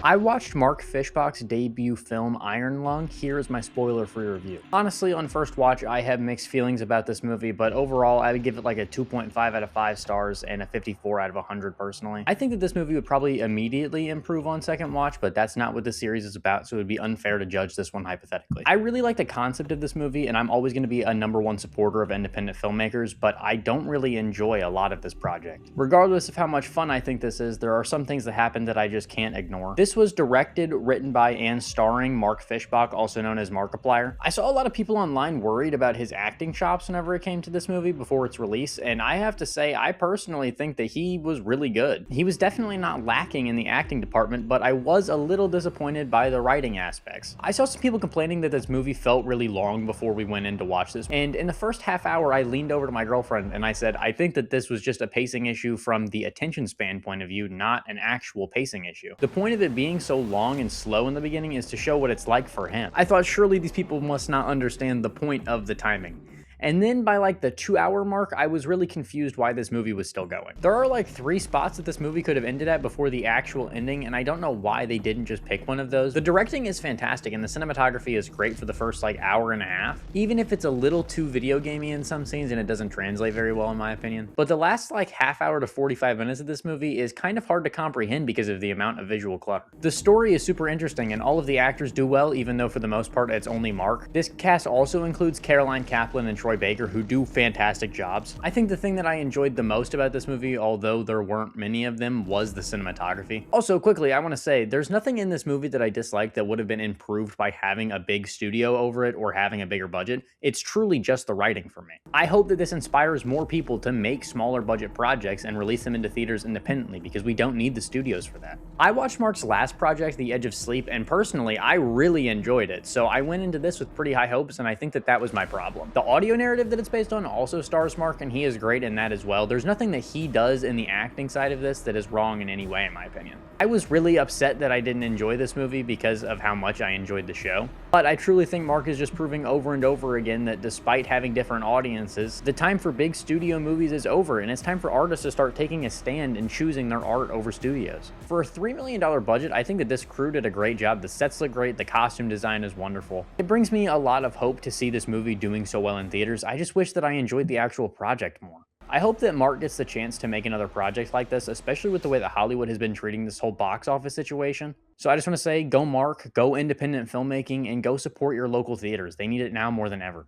I watched Mark Fishbach's debut film Iron Lung. Here is my spoiler-free review. Honestly, on first watch, I have mixed feelings about this movie, but overall, I would give it like a 2.5 out of 5 stars and a 54 out of 100 personally. I think that this movie would probably immediately improve on second watch, but that's not what the series is about, so it would be unfair to judge this one hypothetically. I really like the concept of this movie, and I'm always going to be a #1 supporter of independent filmmakers, but I don't really enjoy a lot of this project. Regardless of how much fun I think this is, there are some things that happen that I just can't ignore. This was directed, written by, and starring Mark Fishbach, also known as Markiplier. I saw a lot of people online worried about his acting chops whenever it came to this movie before its release, and I have to say, I personally think that he was really good. He was definitely not lacking in the acting department, but I was a little disappointed by the writing aspects. I saw some people complaining that this movie felt really long before we went in to watch this, and in the first half hour, I leaned over to my girlfriend and I said, I think that this was just a pacing issue from the attention span point of view, not an actual pacing issue. The point of it being so long and slow in the beginning is to show what it's like for him. I thought surely these people must not understand the point of the timing. And then by like the 2-hour mark, I was really confused why this movie was still going. There are like 3 spots that this movie could have ended at before the actual ending, and I don't know why they didn't just pick one of those. The directing is fantastic, and the cinematography is great for the first like hour and a half, even if it's a little too video gamey in some scenes and it doesn't translate very well in my opinion. But the last like half hour to 45 minutes of this movie is kind of hard to comprehend because of the amount of visual clutter. The story is super interesting, and all of the actors do well, even though for the most part it's only Mark. This cast also includes Caroline Kaplan and Troy Baker, who do fantastic jobs. I think the thing that I enjoyed the most about this movie, although there weren't many of them, was the cinematography. Also, quickly, I want to say, there's nothing in this movie that I disliked that would have been improved by having a big studio over it or having a bigger budget. It's truly just the writing for me. I hope that this inspires more people to make smaller budget projects and release them into theaters independently, because we don't need the studios for that. I watched Mark's last project, The Edge of Sleep, and personally, I really enjoyed it, so I went into this with pretty high hopes, and I think that that was my problem. The audio narrative that it's based on also stars Mark, and he is great in that as well. There's nothing that he does in the acting side of this that is wrong in any way, in my opinion. I was really upset that I didn't enjoy this movie because of how much I enjoyed the show, but I truly think Mark is just proving over and over again that despite having different audiences, the time for big studio movies is over, and it's time for artists to start taking a stand and choosing their art over studios. For a $3 million budget, I think that this crew did a great job. The sets look great, the costume design is wonderful. It brings me a lot of hope to see this movie doing so well in theaters. I just wish that I enjoyed the actual project more. I hope that Mark gets the chance to make another project like this, especially with the way that Hollywood has been treating this whole box office situation. So I just want to say, go Mark, go independent filmmaking, and go support your local theaters. They need it now more than ever.